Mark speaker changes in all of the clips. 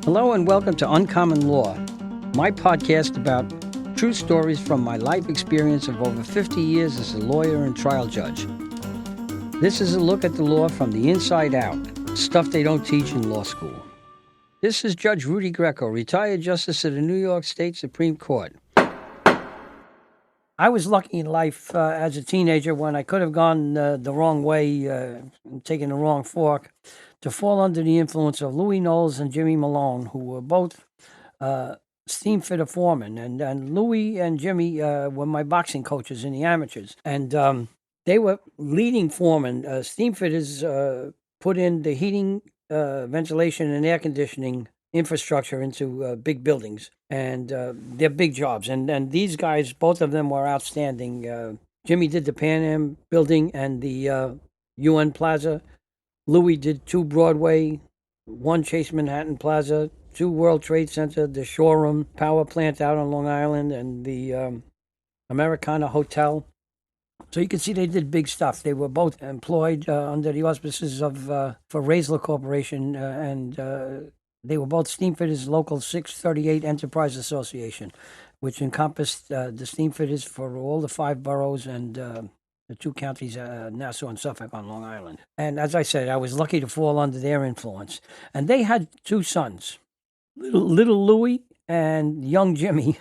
Speaker 1: Hello and welcome to Uncommon Law, my podcast about true stories from my life experience of over 50 years as a lawyer and trial judge. This is a look at the law from the inside out, stuff they don't teach in law school. This is Judge Rudy Greco, retired justice of the New York State Supreme Court. I was lucky in life as a teenager when I could have gone the wrong way, taken the wrong fork, to fall under the influence of Louis Knowles and Jimmy Malone, who were both steam fitter foremen. And Louis and Jimmy were my boxing coaches in the amateurs. And they were leading foremen. Steam fitters put in the heating, ventilation, and air conditioning infrastructure into big buildings. And they're big jobs. And these guys, both of them were outstanding. Jimmy did the Pan Am building and the UN Plaza. Louis did 2 Broadway, 1 Chase Manhattan Plaza, 2 World Trade Center, the Shoreham power plant out on Long Island, and the Americana Hotel. So you can see they did big stuff. They were both employed under the auspices of for Raisler Corporation, and they were both steamfitters, Local 638 Enterprise Association, which encompassed the steamfitters for all the 5 boroughs and the 2 counties, Nassau and Suffolk on Long Island. And as I said, I was lucky to fall under their influence. And they had 2 sons, little Louis and young Jimmy.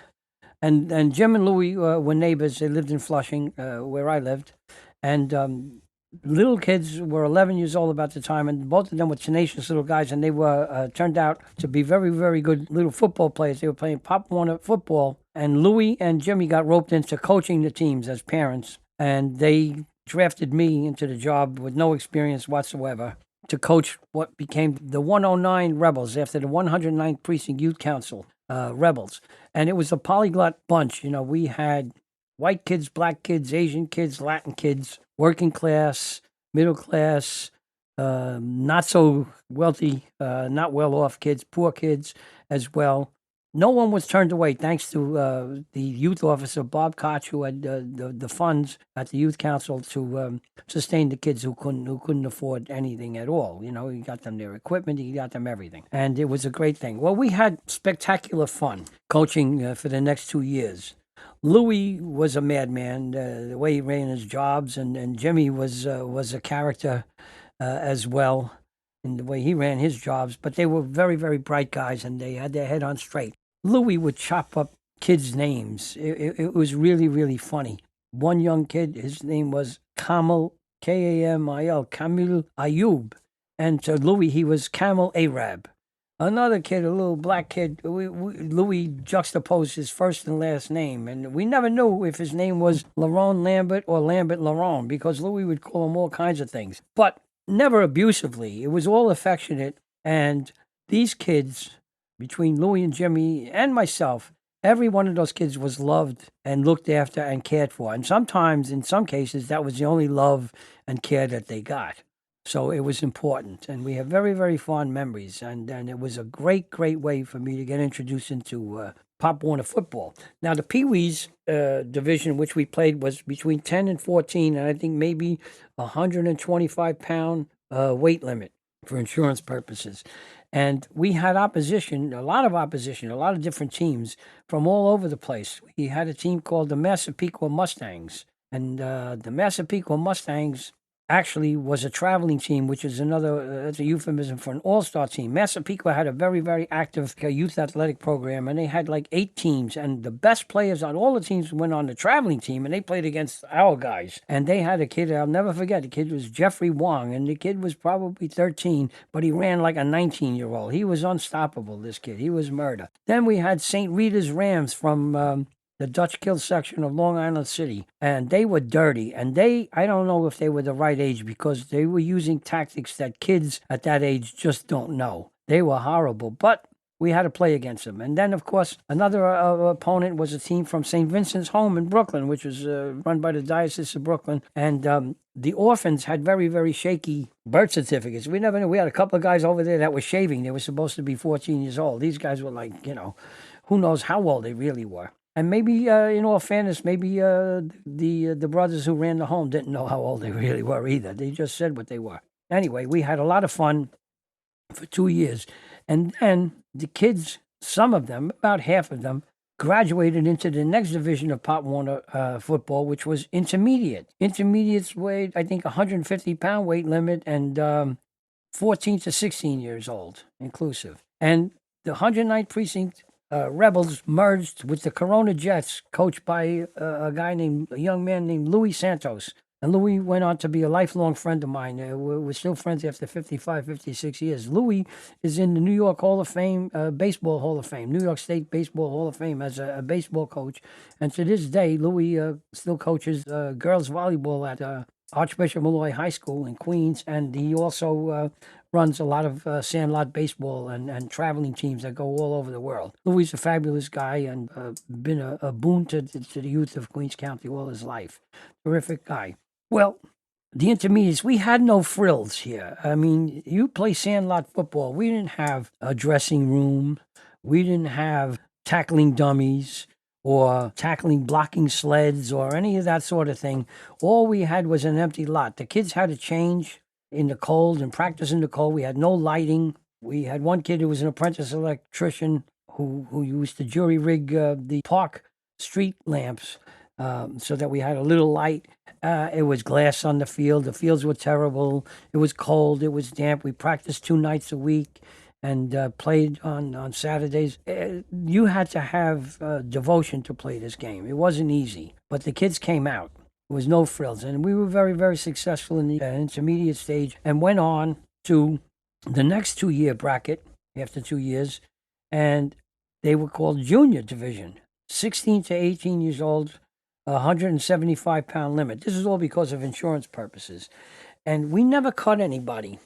Speaker 1: And Jim and Louis were neighbors. They lived in Flushing, where I lived. And little kids were 11 years old about the time, and both of them were tenacious little guys, and they were turned out to be very, very good little football players. They were playing Pop Warner football, and Louis and Jimmy got roped into coaching the teams as parents, and they drafted me into the job with no experience whatsoever to coach what became the 109 Rebels after the 109th Precinct Youth Council Rebels. And it was a polyglot bunch. You know, we had white kids, black kids, Asian kids, Latin kids, working class, middle class, not so wealthy, not well off kids, poor kids as well. No one was turned away, thanks to the youth officer, Bob Koch, who had the funds at the youth council to sustain the kids who couldn't afford anything at all. You know, he got them their equipment, he got them everything, and it was a great thing. Well, we had spectacular fun coaching for the next 2 years. Louis was a madman, the way he ran his jobs, and Jimmy was a character as well in the way he ran his jobs, but they were very, very bright guys, and they had their head on straight. Louis would chop up kids' names. It was really, really funny. One young kid, his name was Kamil, Kamil, Kamil Ayub, and to Louis, he was Camel Arab. Another kid, a little black kid, Louis juxtaposed his first and last name, and we never knew if his name was Laurent Lambert or Lambert Laurent, because Louis would call him all kinds of things, but never abusively. It was all affectionate, and these kids, between Louis and Jimmy and myself, every one of those kids was loved and looked after and cared for, and sometimes, in some cases, that was the only love and care that they got. So it was important, and we have very, very fond memories, and it was a great, great way for me to get introduced into Pop Warner football. Now, the Pee Wees division, which we played, was between 10 and 14, and I think maybe 125-pound weight limit for insurance purposes. And we had opposition, a lot of different teams from all over the place. We had a team called the Massapequa Mustangs, and the Massapequa Mustangs actually was a traveling team, which is that's a euphemism for an all-star team. Massapequa had a very, very active youth athletic program, and they had like 8 teams, and the best players on all the teams went on the traveling team, and they played against our guys. And they had a kid, I'll never forget, the kid was Jeffrey Wong, and the kid was probably 13, but he ran like a 19-year-old. He was unstoppable, this kid. He was murder. Then we had St. Rita's Rams from the Dutch Kill section of Long Island City, and they were dirty, and I don't know if they were the right age, because they were using tactics that kids at that age just don't know. They were horrible, but we had to play against them. And then, of course, another opponent was a team from St. Vincent's Home in Brooklyn, which was run by the Diocese of Brooklyn, and the orphans had very, very shaky birth certificates. We never knew. We had a couple of guys over there that were shaving. They were supposed to be 14 years old. These guys were like, who knows how old they really were. And maybe, in all fairness, maybe the brothers who ran the home didn't know how old they really were either. They just said what they were. Anyway, we had a lot of fun. for 2 years. And then the kids, some of them, about half of them, graduated into the next division of Pop Warner football, which was intermediate. Intermediates weighed, I think, 150-pound weight limit and 14 to 16 years old, inclusive. And the 109th Precinct Rebels merged with the Corona Jets, coached by a young man named Louis Santos. And Louis went on to be a lifelong friend of mine. We're still friends after 55, 56 years. Louis is in the New York Hall of Fame, Baseball Hall of Fame, New York State Baseball Hall of Fame as a baseball coach. And to this day, Louis still coaches girls volleyball at Archbishop Malloy High School in Queens. And he also runs a lot of sandlot baseball and traveling teams that go all over the world. Louis is a fabulous guy and been a boon to the youth of Queens County all his life. Terrific guy. Well, the intermediates, we had no frills here. I mean, you play sandlot football. We didn't have a dressing room. We didn't have tackling dummies or tackling blocking sleds or any of that sort of thing. All we had was an empty lot. The kids had to change in the cold and practice in the cold. We had no lighting. We had one kid who was an apprentice electrician who used to jury rig the park street lamps so that we had a little light. It was glass on the field. The fields were terrible. It was cold. It was damp. We practiced 2 nights a week and played on Saturdays. You had to have devotion to play this game. It wasn't easy, but the kids came out. There was no frills. And we were very, very successful in the intermediate stage and went on to the next 2-year bracket after 2 years. And they were called junior division, 16 to 18 years old, 175-pound limit. This is all because of insurance purposes. And we never cut anybody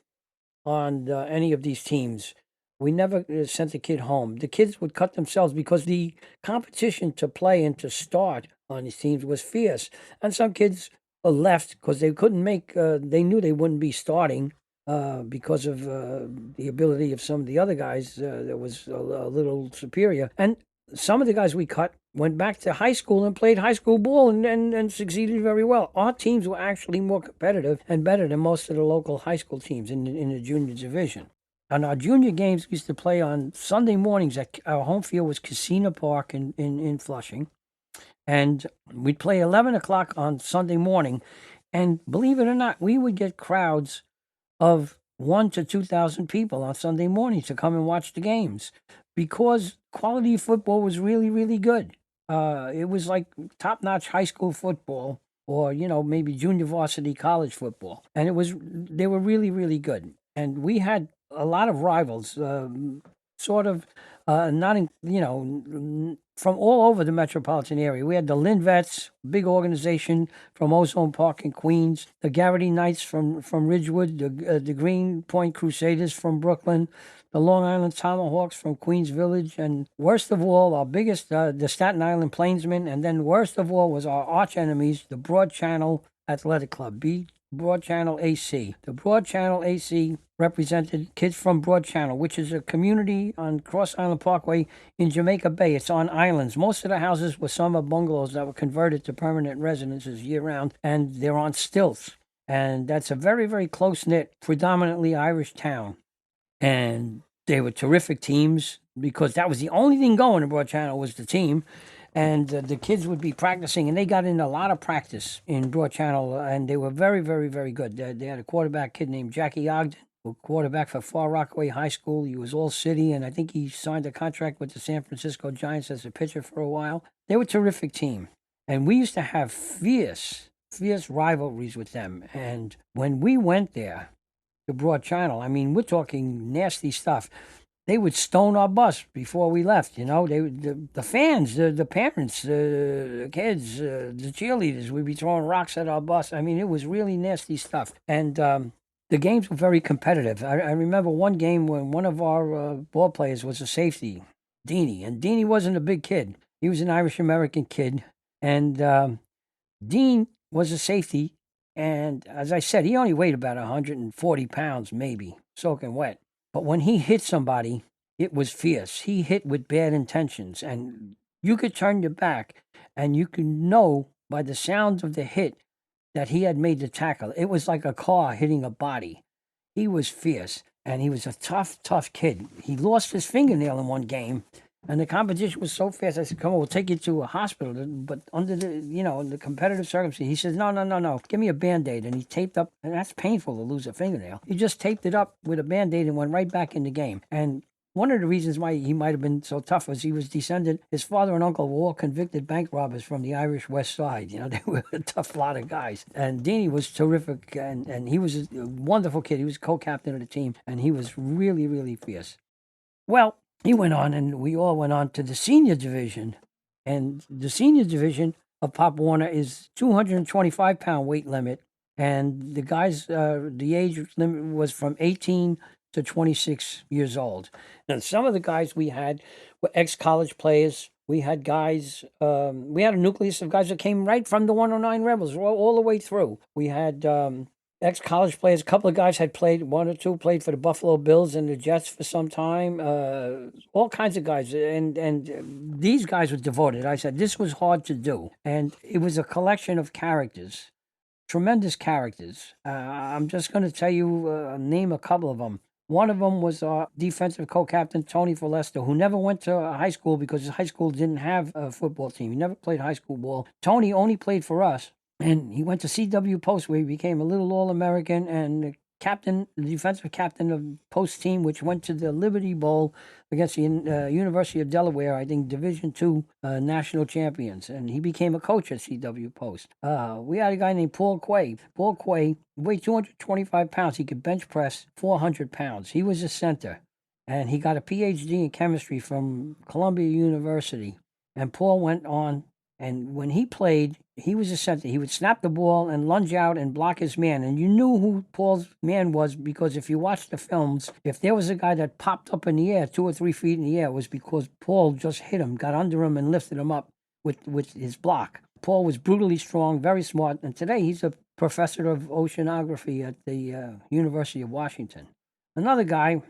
Speaker 1: on any of these teams. We never sent a kid home. The kids would cut themselves because the competition to play and to start on these teams was fierce. And some kids left because they couldn't make, they knew they wouldn't be starting because of the ability of some of the other guys that was a little superior. And some of the guys we cut went back to high school and played high school ball and succeeded very well. Our teams were actually more competitive and better than most of the local high school teams in the junior division. And our junior games we used to play on Sunday mornings. Our home field was Casino Park in Flushing. And we'd play 11 o'clock on Sunday morning. And believe it or not, we would get crowds of 1,000 to 2,000 people on Sunday morning to come and watch the games because quality football was really, really good. It was like top-notch high school football or, maybe junior varsity college football. And they were really, really good. And we had a lot of rivals, sort of not in, from all over the metropolitan area. We had the Lindvets, big organization from Ozone Park in Queens, the Garrity Knights from Ridgewood, the Green Point Crusaders from Brooklyn, the Long Island Tomahawks from Queens Village, and worst of all, our biggest, the Staten Island Plainsmen, and then worst of all was our arch enemies, the Broad Channel Athletic Club, Broad Channel AC. The Broad Channel AC represented kids from Broad Channel, which is a community on Cross Island Parkway in Jamaica Bay. It's on islands. Most of the houses were summer bungalows that were converted to permanent residences year-round, and they're on stilts. And that's a very, very close-knit, predominantly Irish town. And they were terrific teams because that was the only thing going in Broad Channel was the team. And the kids would be practicing, and they got in a lot of practice in Broad Channel, and they were very, very, very good. They had a quarterback kid named Jackie Ogden, who quarterback for Far Rockaway High School. He was all city, and I think he signed a contract with the San Francisco Giants as a pitcher for a while. They were a terrific team, and we used to have fierce rivalries with them. And when we went there, the Broad Channel, I mean, we're talking nasty stuff. They would stone our bus before we left. The fans, the parents, the kids, the cheerleaders would be throwing rocks at our bus. I mean, it was really nasty stuff. And the games were very competitive. I remember one game when one of our ball players was a safety, Deanie, and Deanie wasn't a big kid. He was an Irish American kid, and Dean was a safety. And as I said, he only weighed about 140 pounds, maybe, soaking wet. But when he hit somebody, it was fierce. He hit with bad intentions, and you could turn your back, and you could know by the sound of the hit that he had made the tackle. It was like a car hitting a body. He was fierce. and he was a tough kid. He lost his fingernail in one game, and the competition was so fast. I said, "Come on, we'll take you to a hospital." But under the competitive circumstances, he says, "No, give me a Band-Aid." And he taped up, and that's painful to lose a fingernail. He just taped it up with a Band-Aid and went right back in the game. And one of the reasons why he might have been so tough was he was descended. His father and uncle were all convicted bank robbers from the Irish West Side. They were a tough lot of guys. And Deanie was terrific, and he was a wonderful kid. He was co-captain of the team, and he was really, really fierce. Well, he went on, and we all went on to the senior division. And the senior division of Pop Warner is 225-pound weight limit. And the guys, the age limit was from 18 to 26 years old. And some of the guys we had were ex-college players. We had guys, we had a nucleus of guys that came right from the 109 Rebels all the way through. We had ex-college players. A couple of guys had played, one or two played for the Buffalo Bills and the Jets for some time. All kinds of guys, and these guys were devoted. I said this was hard to do, and it was a collection of characters, tremendous characters. I'm just going to tell you, name a couple of them. One of them was our defensive co-captain, Tony Forlester, who never went to high school because his high school didn't have a football team. He never played high school ball. Tony only played for us. And he went to CW Post, where he became a little All-American and the defensive captain of Post team, which went to the Liberty Bowl against the University of Delaware, I think Division II national champions. And he became a coach at CW Post. We had a guy named Paul Quay. Paul Quay weighed 225 pounds. He could bench press 400 pounds. He was a center. And he got a PhD in chemistry from Columbia University. And Paul went on, and when he played, he was a center. He would snap the ball and lunge out and block his man. And you knew who Paul's man was, because if you watched the films, if there was a guy that popped up in the air 2 or 3 feet in the air, it was because Paul just hit him, got under him, and lifted him up with his block. Paul was brutally strong, very smart. And today he's a professor of oceanography at the University of Washington. Another guy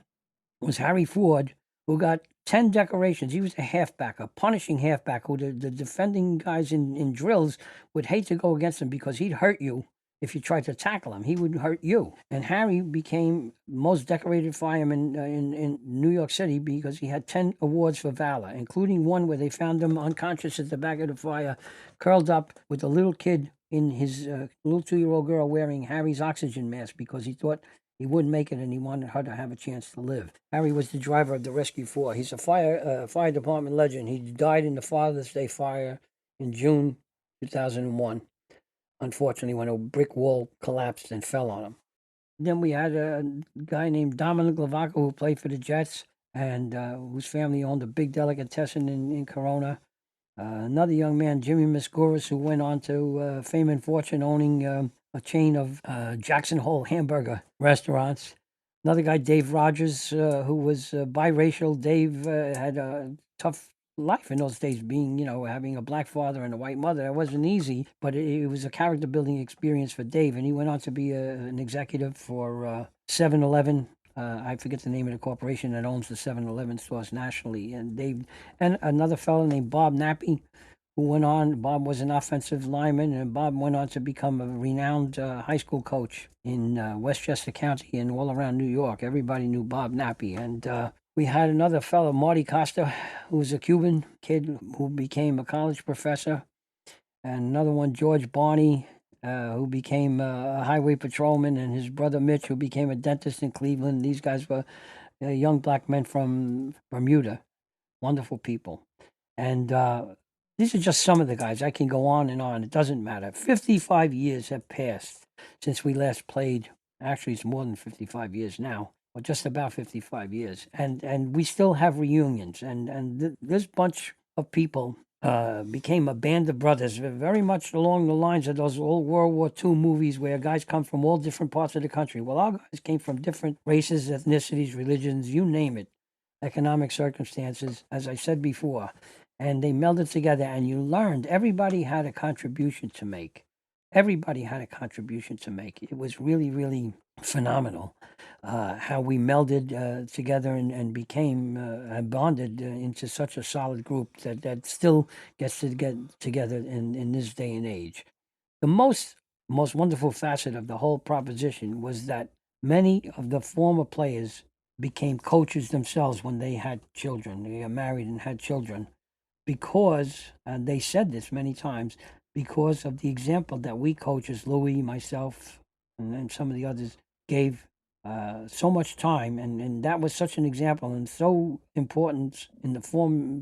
Speaker 1: was Harry Ford, who got 10 decorations. He was a halfback, a punishing halfback, who the defending guys in drills would hate to go against him because he'd hurt you if you tried to tackle him. He would hurt you. And Harry became most decorated fireman in New York City because he had 10 awards for valor, including one where they found him unconscious at the back of the fire, curled up with a little kid in his little 2-year-old girl wearing Harry's oxygen mask because he thought he wouldn't make it, and he wanted her to have a chance to live. Harry was the driver of the Rescue 4. He's a fire department legend. He died in the Father's Day fire in June 2001, unfortunately, when a brick wall collapsed and fell on him. Then we had a guy named Dominic Lavaco, who played for the Jets and whose family owned a big delicatessen in Corona. Another young man, Jimmy Misgouris, who went on to fame and fortune owning a chain of Jackson Hole hamburger restaurants. Another guy, Dave Rogers, who was biracial. Dave had a tough life in those days, being, having a black father and a white mother. It wasn't easy, but it was a character building experience for Dave. And he went on to be an executive for 7-Eleven. I forget the name of the corporation that owns the 7-Eleven stores nationally. And another fellow named Bob Nappy, who went on. Bob was an offensive lineman, and Bob went on to become a renowned high school coach in Westchester County and all around New York. Everybody knew Bob Nappy. And we had another fellow, Marty Costa, who was a Cuban kid who became a college professor. And another one, George Barney, who became a highway patrolman, and his brother Mitch, who became a dentist in Cleveland. These guys were young black men from Bermuda. Wonderful people. And these are just some of the guys. I can go on and on. It doesn't matter. 55 years have passed since we last played. Actually, it's more than 55 years now, or just about 55 years. And we still have reunions. And this bunch of people became a band of brothers, very much along the lines of those old World War II movies where guys come from all different parts of the country. Well, our guys came from different races, ethnicities, religions, you name it, economic circumstances, as I said before. And they melded together, and you learned everybody had a contribution to make. Everybody had a contribution to make. It was really, really phenomenal how we melded together and became bonded into such a solid group that still gets to get together in this day and age. The most wonderful facet of the whole proposition was that Many of the former players became coaches themselves when they had children. They got married and had children because, and they said this many times, because of the example that we coaches, Louis, myself, and then some of the others, gave so much time, and that was such an example and so important in the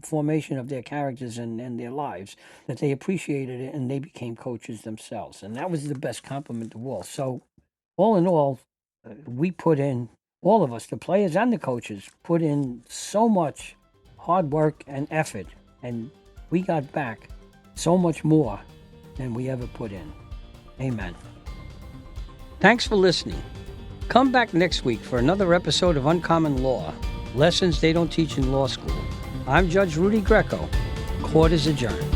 Speaker 1: formation of their characters and their lives that they appreciated it and they became coaches themselves. And that was the best compliment of all. So, all in all, we put in, all of us, the players and the coaches, put in so much hard work and effort, and we got back so much more than we ever put in. Amen. Thanks for listening. Come back next week for another episode of Uncommon Law, lessons they don't teach in law school. I'm Judge Rudy Greco. Court is adjourned.